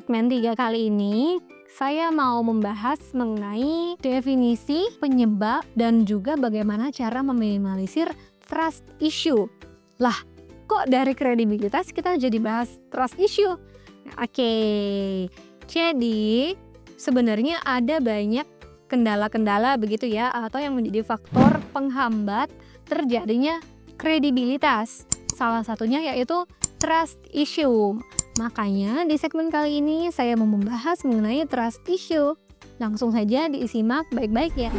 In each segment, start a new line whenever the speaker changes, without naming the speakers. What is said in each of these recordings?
segmen 3 kali ini, saya mau membahas mengenai definisi, penyebab, dan juga bagaimana cara meminimalisir trust issue. Lah, kok dari kredibilitas kita jadi bahas trust issue? Oke, jadi sebenarnya ada banyak kendala-kendala begitu ya, atau yang menjadi faktor penghambat terjadinya kredibilitas. Salah satunya yaitu trust issue. Makanya di segmen kali ini saya mau membahas mengenai trust issue. Langsung saja disimak baik-baik ya.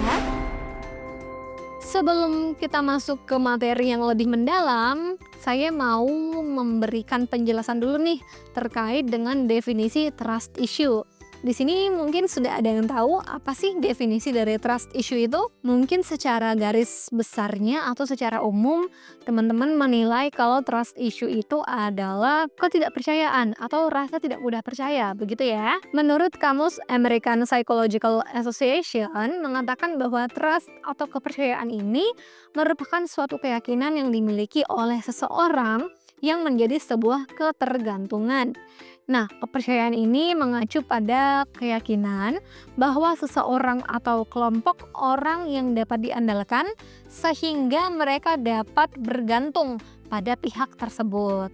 Sebelum kita masuk ke materi yang lebih mendalam, saya mau memberikan penjelasan dulu nih terkait dengan definisi trust issue. Di sini mungkin sudah ada yang tahu apa sih definisi dari trust issue itu? Mungkin secara garis besarnya atau secara umum teman-teman menilai kalau trust issue itu adalah ketidakpercayaan atau rasa tidak mudah percaya, begitu ya. Menurut kamus American Psychological Association mengatakan bahwa trust atau kepercayaan ini merupakan suatu keyakinan yang dimiliki oleh seseorang yang menjadi sebuah ketergantungan. Nah, kepercayaan ini mengacu pada keyakinan bahwa seseorang atau kelompok orang yang dapat diandalkan sehingga mereka dapat bergantung pada pihak tersebut.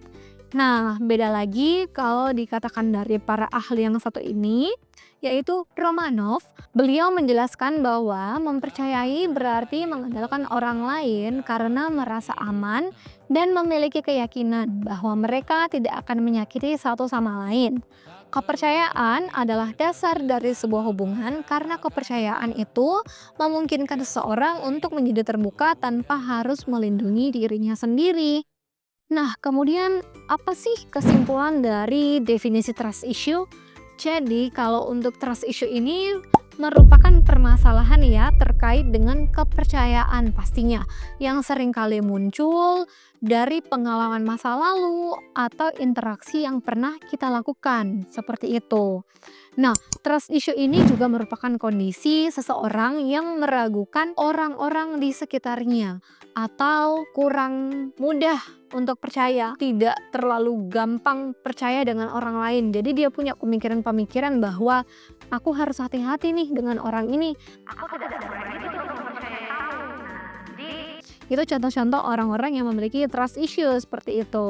Nah, beda lagi kalau dikatakan dari para ahli yang satu ini, yaitu Romanov. Beliau menjelaskan bahwa mempercayai berarti mengandalkan orang lain karena merasa aman dan memiliki keyakinan bahwa mereka tidak akan menyakiti satu sama lain. Kepercayaan adalah dasar dari sebuah hubungan karena kepercayaan itu memungkinkan seseorang untuk menjadi terbuka tanpa harus melindungi dirinya sendiri. Nah, kemudian apa sih kesimpulan dari definisi trust issue? Jadi, kalau untuk trust issue ini merupakan permasalahan ya terkait dengan kepercayaan pastinya yang seringkali muncul dari pengalaman masa lalu atau interaksi yang pernah kita lakukan, seperti itu. Nah, trust issue ini juga merupakan kondisi seseorang yang meragukan orang-orang di sekitarnya atau kurang mudah untuk percaya, tidak terlalu gampang percaya dengan orang lain. Jadi dia punya pemikiran-pemikiran bahwa aku harus hati-hati nih dengan orang ini. Aku tidak semuanya itu untuk mempercayai kamu. Itu contoh-contoh orang-orang yang memiliki trust issue seperti itu.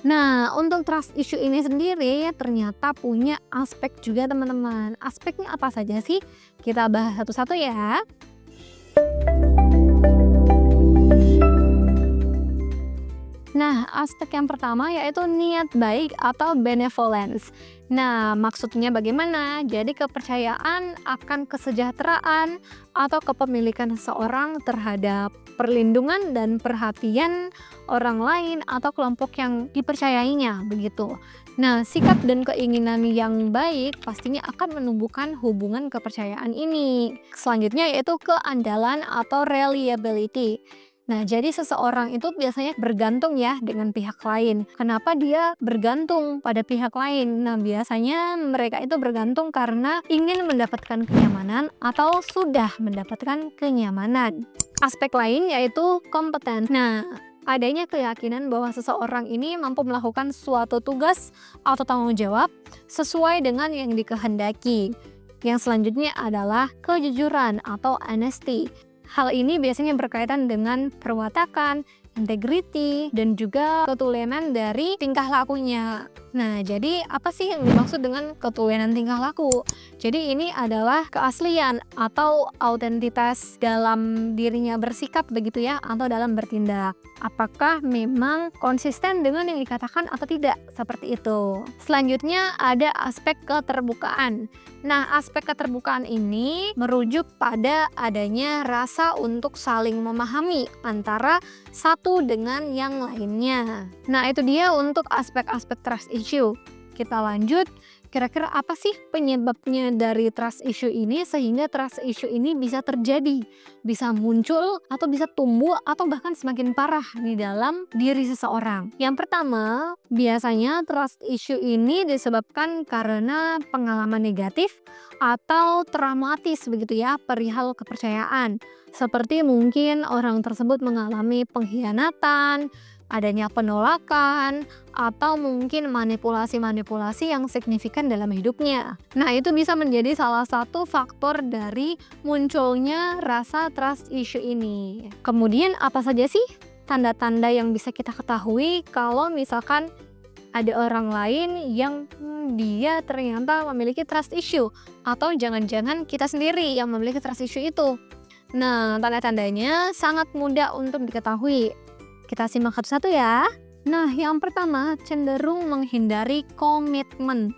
Nah, untuk trust issue ini sendiri ternyata punya aspek juga teman-teman. Aspeknya apa saja sih? Kita bahas satu-satu ya. Nah, aspek yang pertama yaitu niat baik atau benevolence. Nah, maksudnya bagaimana? Jadi kepercayaan akan kesejahteraan atau kepemilikan seseorang terhadap perlindungan dan perhatian orang lain atau kelompok yang dipercayainya, begitu. Nah, sikap dan keinginan yang baik pastinya akan menumbuhkan hubungan kepercayaan ini. Selanjutnya yaitu keandalan atau reliability. Nah, jadi seseorang itu biasanya bergantung ya dengan pihak lain. Kenapa dia bergantung pada pihak lain? Nah, biasanya mereka itu bergantung karena ingin mendapatkan kenyamanan atau sudah mendapatkan kenyamanan. Aspek lain yaitu kompeten. Nah, adanya keyakinan bahwa seseorang ini mampu melakukan suatu tugas atau tanggung jawab sesuai dengan yang dikehendaki. Yang selanjutnya adalah kejujuran atau honesty. Hal ini biasanya berkaitan dengan perwatakan, integriti, dan juga ketulenan dari tingkah lakunya. Nah, jadi apa sih yang dimaksud dengan ketulenan tingkah laku? Jadi ini adalah keaslian atau autentitas dalam dirinya bersikap begitu ya, atau dalam bertindak. Apakah memang konsisten dengan yang dikatakan atau tidak? Seperti itu. Selanjutnya ada aspek keterbukaan. Nah, aspek keterbukaan ini merujuk pada adanya rasa untuk saling memahami antara satu dengan yang lainnya. Nah, itu dia untuk aspek-aspek trust issue. Kita lanjut, kira-kira apa sih penyebabnya dari trust issue ini sehingga trust issue ini bisa terjadi, bisa muncul atau bisa tumbuh atau bahkan semakin parah di dalam diri seseorang. Yang pertama, biasanya trust issue ini disebabkan karena pengalaman negatif atau traumatis begitu ya perihal kepercayaan. Seperti mungkin orang tersebut mengalami pengkhianatan, adanya penolakan, atau mungkin manipulasi-manipulasi yang signifikan dalam hidupnya. Nah, itu bisa menjadi salah satu faktor dari munculnya rasa trust issue ini. Kemudian apa saja sih tanda-tanda yang bisa kita ketahui kalau misalkan ada orang lain yang dia ternyata memiliki trust issue, atau jangan-jangan kita sendiri yang memiliki trust issue itu? Nah, tanda-tandanya sangat mudah untuk diketahui. Kita simak satu-satu ya. Nah, yang pertama cenderung menghindari komitmen.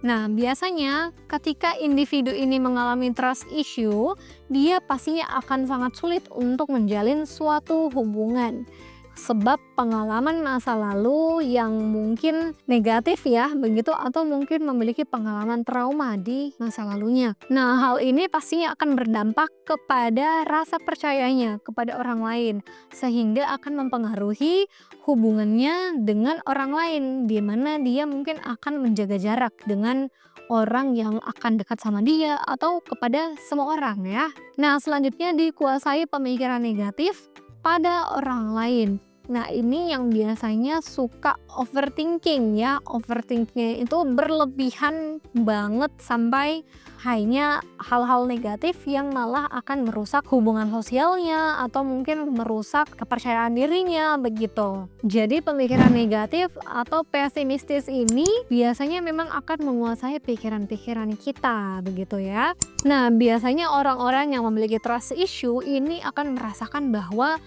Nah, biasanya ketika individu ini mengalami trust issue, dia pastinya akan sangat sulit untuk menjalin suatu hubungan. Sebab pengalaman masa lalu yang mungkin negatif ya, begitu, atau mungkin memiliki pengalaman trauma di masa lalunya. Nah, hal ini pastinya akan berdampak kepada rasa percayanya kepada orang lain, sehingga akan mempengaruhi hubungannya dengan orang lain, di mana dia mungkin akan menjaga jarak dengan orang yang akan dekat sama dia atau kepada semua orang ya. Nah, selanjutnya dikuasai pemikiran negatif pada orang lain. Nah, ini yang biasanya suka overthinking ya. Overthinking itu berlebihan banget sampai hanya hal-hal negatif yang malah akan merusak hubungan sosialnya atau mungkin merusak kepercayaan dirinya begitu. Jadi pemikiran negatif atau pesimistis ini biasanya memang akan menguasai pikiran-pikiran kita begitu ya. Nah, biasanya orang-orang yang memiliki trust issue ini akan merasakan bahwa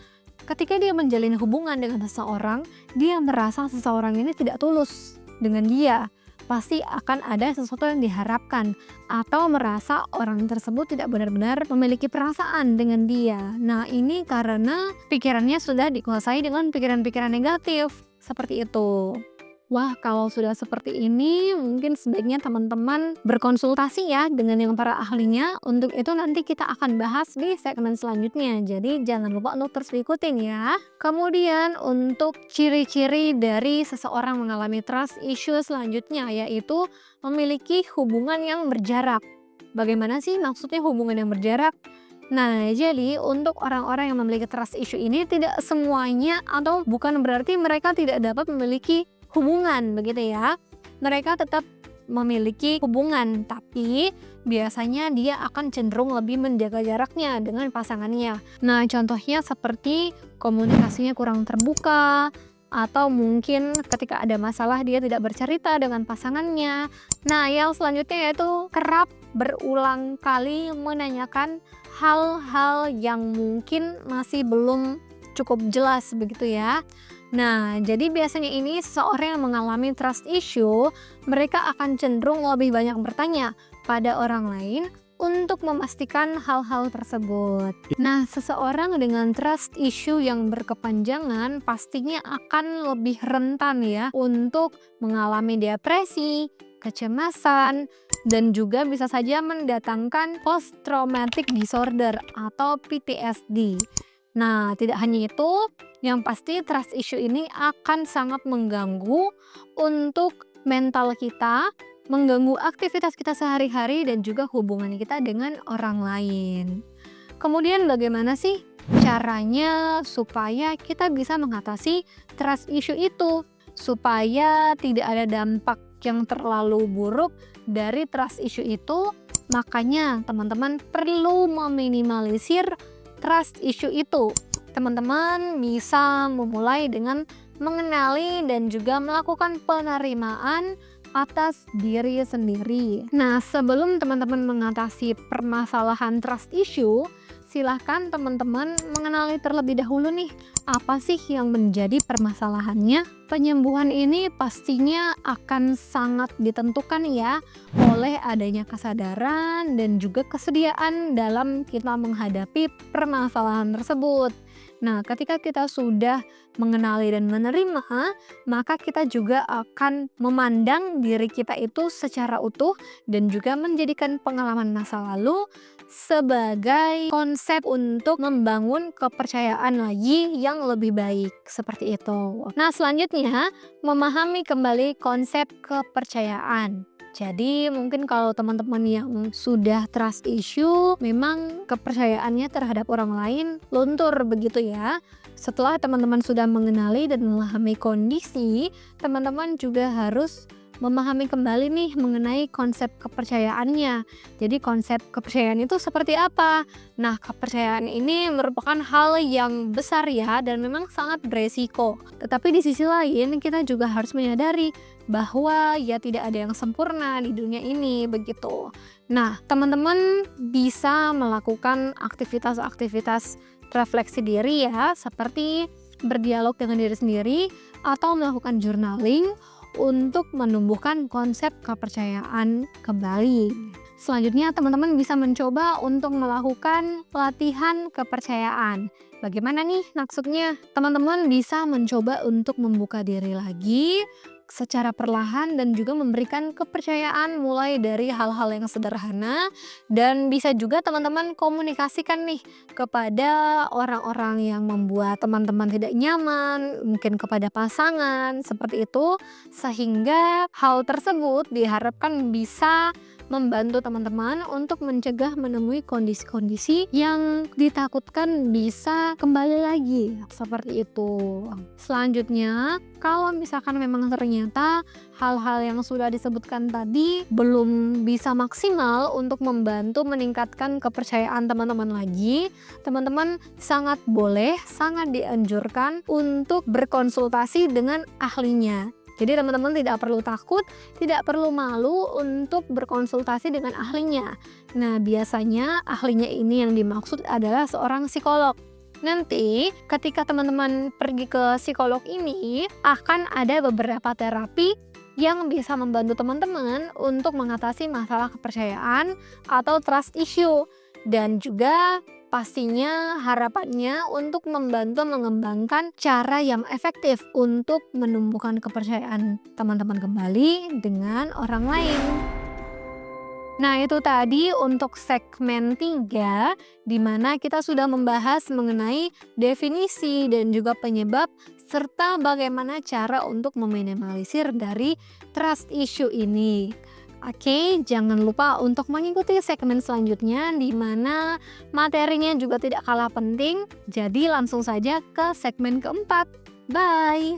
ketika dia menjalin hubungan dengan seseorang, dia merasa seseorang ini tidak tulus dengan dia. Pasti akan ada sesuatu yang diharapkan, atau merasa orang tersebut tidak benar-benar memiliki perasaan dengan dia. Nah, ini karena pikirannya sudah dikuasai dengan pikiran-pikiran negatif, seperti itu. Wah, kalau sudah seperti ini mungkin sebaiknya teman-teman berkonsultasi ya dengan yang para ahlinya. Untuk itu nanti kita akan bahas di segmen selanjutnya. Jadi jangan lupa untuk terus ikutin ya. Kemudian untuk ciri-ciri dari seseorang mengalami trust issue selanjutnya, yaitu memiliki hubungan yang berjarak. Bagaimana sih maksudnya hubungan yang berjarak? Nah, jadi untuk orang-orang yang memiliki trust issue ini tidak semuanya, atau bukan berarti mereka tidak dapat memiliki hubungan begitu ya. Mereka tetap memiliki hubungan, tapi biasanya dia akan cenderung lebih menjaga jaraknya dengan pasangannya. Nah, contohnya seperti komunikasinya kurang terbuka, atau mungkin ketika ada masalah dia tidak bercerita dengan pasangannya. Nah, yang selanjutnya yaitu kerap berulang kali menanyakan hal-hal yang mungkin masih belum cukup jelas begitu ya. Nah, jadi biasanya ini seseorang yang mengalami trust issue, mereka akan cenderung lebih banyak bertanya pada orang lain untuk memastikan hal-hal tersebut. Nah, seseorang dengan trust issue yang berkepanjangan pastinya akan lebih rentan ya untuk mengalami depresi, kecemasan, dan juga bisa saja mendatangkan post traumatic disorder atau PTSD. Nah, tidak hanya itu, yang pasti trust issue ini akan sangat mengganggu untuk mental kita, mengganggu aktivitas kita sehari-hari, dan juga hubungan kita dengan orang lain. Kemudian bagaimana sih caranya supaya kita bisa mengatasi trust issue itu, supaya tidak ada dampak yang terlalu buruk dari trust issue itu? Makanya teman-teman perlu meminimalisir trust issue itu. Teman-teman bisa memulai dengan mengenali dan juga melakukan penerimaan atas diri sendiri. Nah, sebelum teman-teman mengatasi permasalahan trust issue, silahkan teman-teman mengenali terlebih dahulu nih, apa sih yang menjadi permasalahannya. Penyembuhan ini pastinya akan sangat ditentukan ya oleh adanya kesadaran dan juga kesediaan dalam kita menghadapi permasalahan tersebut. Nah, ketika kita sudah mengenali dan menerima, maka kita juga akan memandang diri kita itu secara utuh dan juga menjadikan pengalaman masa lalu sebagai konsep untuk membangun kepercayaan lagi yang lebih baik, seperti itu. Nah, selanjutnya memahami kembali konsep kepercayaan. Jadi mungkin kalau teman-teman yang sudah trust issue, memang kepercayaannya terhadap orang lain luntur begitu ya. Setelah teman-teman sudah mengenali dan memahami kondisi, teman-teman juga harus memahami kembali nih mengenai konsep kepercayaannya. Jadi konsep kepercayaan itu seperti apa? Nah, kepercayaan ini merupakan hal yang besar ya dan memang sangat beresiko. Tetapi di sisi lain kita juga harus menyadari bahwa ya tidak ada yang sempurna di dunia ini begitu. Nah, teman-teman bisa melakukan aktivitas-aktivitas refleksi diri ya, seperti berdialog dengan diri sendiri atau melakukan journaling untuk menumbuhkan konsep kepercayaan kembali. Selanjutnya teman-teman bisa mencoba untuk melakukan pelatihan kepercayaan. Bagaimana nih maksudnya? Teman-teman bisa mencoba untuk membuka diri lagi secara perlahan dan juga memberikan kepercayaan mulai dari hal-hal yang sederhana, dan bisa juga teman-teman komunikasikan nih kepada orang-orang yang membuat teman-teman tidak nyaman, mungkin kepada pasangan seperti itu, sehingga hal tersebut diharapkan bisa membantu teman-teman untuk mencegah menemui kondisi-kondisi yang ditakutkan bisa kembali lagi seperti itu. Selanjutnya, kalau misalkan memang ternyata hal-hal yang sudah disebutkan tadi belum bisa maksimal untuk membantu meningkatkan kepercayaan teman-teman lagi, teman-teman sangat boleh, sangat dianjurkan untuk berkonsultasi dengan ahlinya. Jadi teman-teman tidak perlu takut, tidak perlu malu untuk berkonsultasi dengan ahlinya. Nah, biasanya ahlinya ini yang dimaksud adalah seorang psikolog. Nanti ketika teman-teman pergi ke psikolog ini, akan ada beberapa terapi yang bisa membantu teman-teman untuk mengatasi masalah kepercayaan atau trust issue. Dan juga pastinya harapannya untuk membantu mengembangkan cara yang efektif untuk menumbuhkan kepercayaan teman-teman kembali dengan orang lain. Nah, itu tadi untuk segmen 3, di mana kita sudah membahas mengenai definisi dan juga penyebab serta bagaimana cara untuk meminimalisir dari trust issue ini. Oke, jangan lupa untuk mengikuti segmen selanjutnya di mana materinya juga tidak kalah penting. Jadi langsung saja ke segmen keempat. Bye!